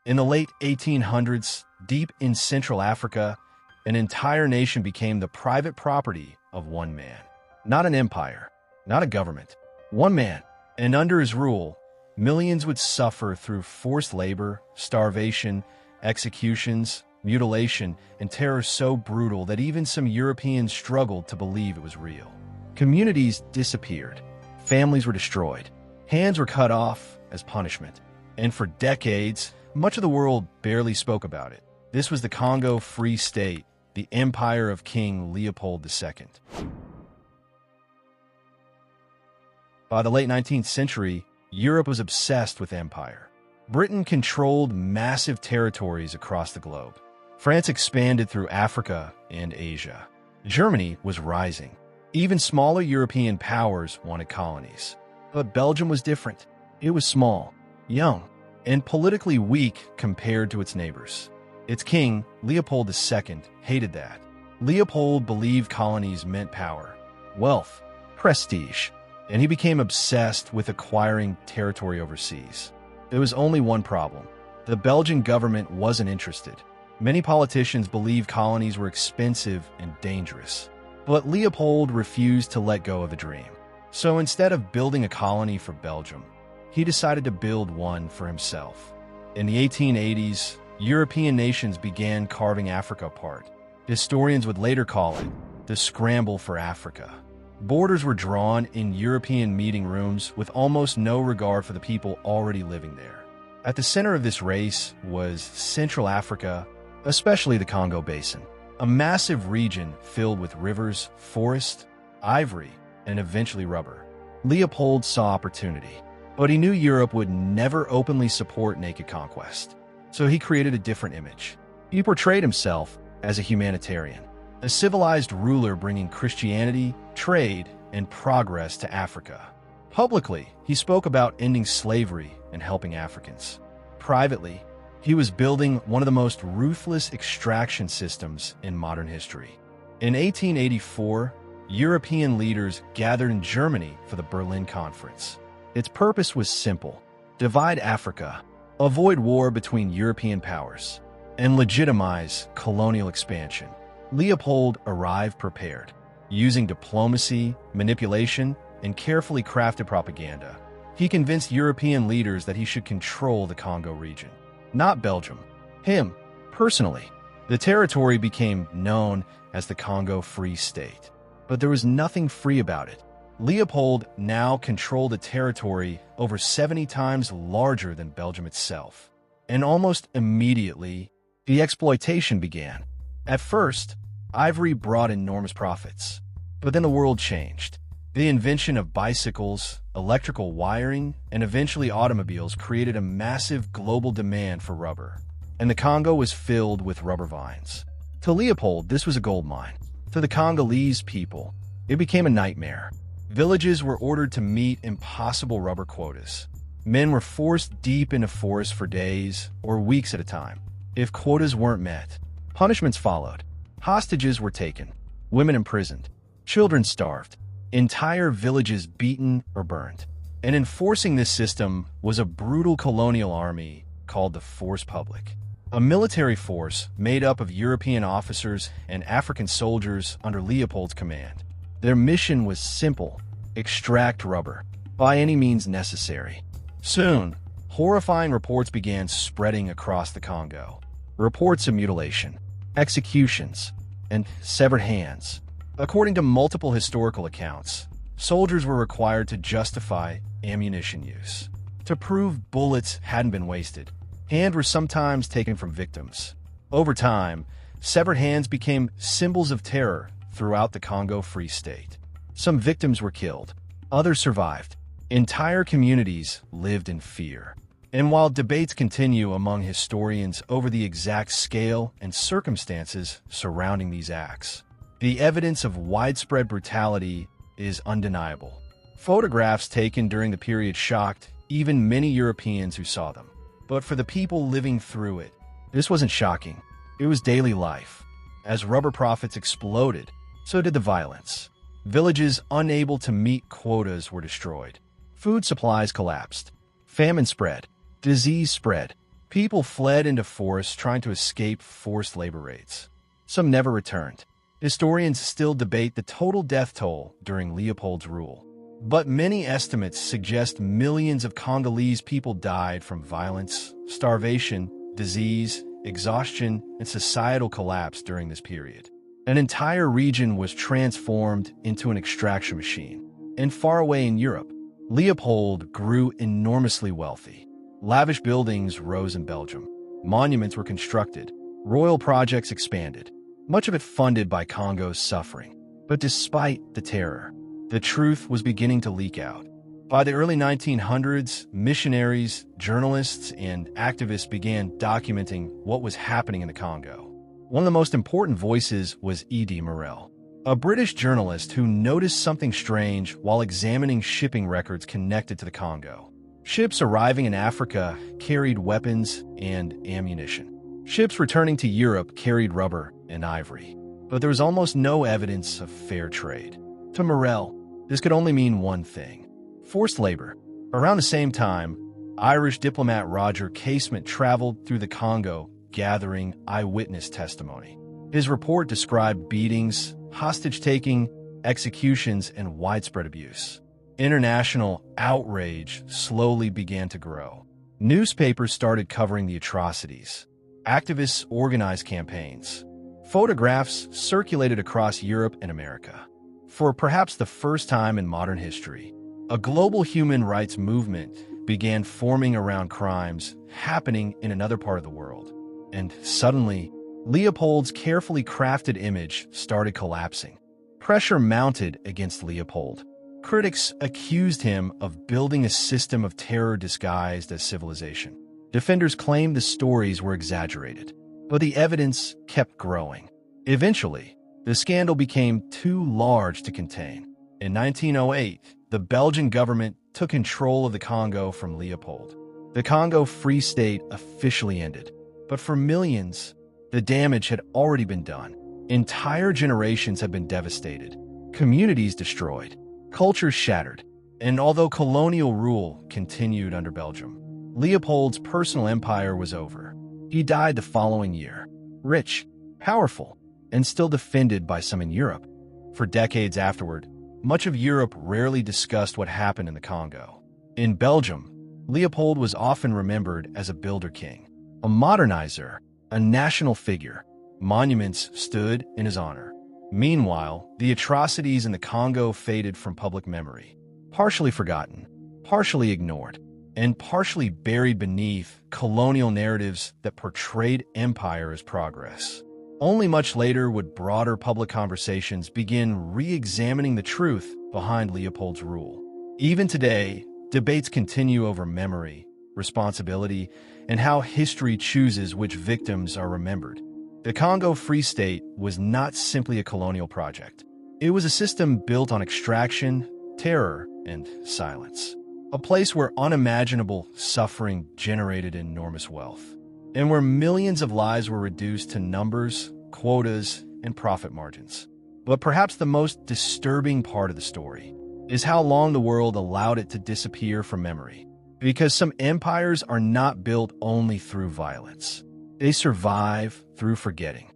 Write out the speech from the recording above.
In the late 1800s, deep in Central Africa, an entire nation became the private property of one man. Not an empire, not a government. One man. And under his rule, millions would suffer through forced labor, starvation, executions, mutilation, and terror so brutal that even some Europeans struggled to believe it was real. Communities disappeared. Families were destroyed. Hands were cut off as punishment. And for decades, much of the world barely spoke about it. This was the Congo Free State, the empire of King Leopold II. By the late 19th century, Europe was obsessed with empire. Britain controlled massive territories across the globe. France expanded through Africa and Asia. Germany was rising. Even smaller European powers wanted colonies. But Belgium was different. It was small, young, and politically weak compared to its neighbors. Its king, Leopold II, hated that. Leopold believed colonies meant power, wealth, prestige, and he became obsessed with acquiring territory overseas. There was only one problem. The Belgian government wasn't interested. Many politicians believed colonies were expensive and dangerous. But Leopold refused to let go of the dream. So instead of building a colony for Belgium, he decided to build one for himself. In the 1880s, European nations began carving Africa apart. Historians would later call it the Scramble for Africa. Borders were drawn in European meeting rooms with almost no regard for the people already living there. At the center of this race was Central Africa, especially the Congo Basin, a massive region filled with rivers, forest, ivory, and eventually rubber. Leopold saw opportunity, but he knew Europe would never openly support naked conquest. So he created a different image. He portrayed himself as a humanitarian, a civilized ruler bringing Christianity, trade, and progress to Africa. Publicly, he spoke about ending slavery and helping Africans. Privately, he was building one of the most ruthless extraction systems in modern history. In 1884, European leaders gathered in Germany for the Berlin Conference. Its purpose was simple: divide Africa, avoid war between European powers, and legitimize colonial expansion. Leopold arrived prepared, using diplomacy, manipulation, and carefully crafted propaganda. He convinced European leaders that he should control the Congo region, not Belgium, him, personally. The territory became known as the Congo Free State. But there was nothing free about it. Leopold now controlled a territory over 70 times larger than Belgium itself. And almost immediately, the exploitation began. At first, ivory brought enormous profits. But then the world changed. The invention of bicycles, electrical wiring, and eventually automobiles created a massive global demand for rubber. And the Congo was filled with rubber vines. To Leopold, this was a gold mine. To the Congolese people, it became a nightmare. Villages were ordered to meet impossible rubber quotas. Men were forced deep into forests for days or weeks at a time. If quotas weren't met, punishments followed. Hostages were taken, women imprisoned, children starved, entire villages beaten or burned. And enforcing this system was a brutal colonial army called the Force Publique, a military force made up of European officers and African soldiers under Leopold's command. Their mission was simple: extract rubber, by any means necessary. Soon, horrifying reports began spreading across the Congo. Reports of mutilation, executions, and severed hands. According to multiple historical accounts, soldiers were required to justify ammunition use. To prove bullets hadn't been wasted, hands were sometimes taken from victims. Over time, severed hands became symbols of terror throughout the Congo Free State. Some victims were killed, others survived. Entire communities lived in fear. And while debates continue among historians over the exact scale and circumstances surrounding these acts, the evidence of widespread brutality is undeniable. Photographs taken during the period shocked even many Europeans who saw them. But for the people living through it, this wasn't shocking. It was daily life. As rubber profits exploded, so did the violence. Villages unable to meet quotas were destroyed. Food supplies collapsed. Famine spread. Disease spread. People fled into forests trying to escape forced labor raids. Some never returned. Historians still debate the total death toll during Leopold's rule, but many estimates suggest millions of Congolese people died from violence, starvation, disease, exhaustion, and societal collapse during this period. An entire region was transformed into an extraction machine. And far away in Europe, Leopold grew enormously wealthy. Lavish buildings rose in Belgium. Monuments were constructed. Royal projects expanded, much of it funded by Congo's suffering. But despite the terror, the truth was beginning to leak out. By the early 1900s, missionaries, journalists, and activists began documenting what was happening in the Congo. One of the most important voices was E.D. Morel, a British journalist who noticed something strange while examining shipping records connected to the Congo. Ships arriving in Africa carried weapons and ammunition. Ships returning to Europe carried rubber and ivory. But there was almost no evidence of fair trade. To Morel, this could only mean one thing: forced labor. Around the same time, Irish diplomat Roger Casement traveled through the Congo, gathering eyewitness testimony. His report described beatings, hostage-taking, executions, and widespread abuse. International outrage slowly began to grow. Newspapers started covering the atrocities. Activists organized campaigns. Photographs circulated across Europe and America. For perhaps the first time in modern history, a global human rights movement began forming around crimes happening in another part of the world. And suddenly, Leopold's carefully crafted image started collapsing. Pressure mounted against Leopold. Critics accused him of building a system of terror disguised as civilization. Defenders claimed the stories were exaggerated, but the evidence kept growing. Eventually, the scandal became too large to contain. In 1908, the Belgian government took control of the Congo from Leopold. The Congo Free State officially ended. But for millions, the damage had already been done. Entire generations had been devastated, communities destroyed, cultures shattered. And although colonial rule continued under Belgium, Leopold's personal empire was over. He died the following year, rich, powerful, and still defended by some in Europe. For decades afterward, much of Europe rarely discussed what happened in the Congo. In Belgium, Leopold was often remembered as a builder king, a modernizer, a national figure. Monuments stood in his honor. Meanwhile, the atrocities in the Congo faded from public memory, partially forgotten, partially ignored, and partially buried beneath colonial narratives that portrayed empire as progress. Only much later would broader public conversations begin re-examining the truth behind Leopold's rule. Even today, debates continue over memory, responsibility, and how history chooses which victims are remembered. The Congo Free State was not simply a colonial project. It was a system built on extraction, terror, and silence. A place where unimaginable suffering generated enormous wealth, and where millions of lives were reduced to numbers, quotas, and profit margins. But perhaps the most disturbing part of the story is how long the world allowed it to disappear from memory. Because some empires are not built only through violence. They survive through forgetting.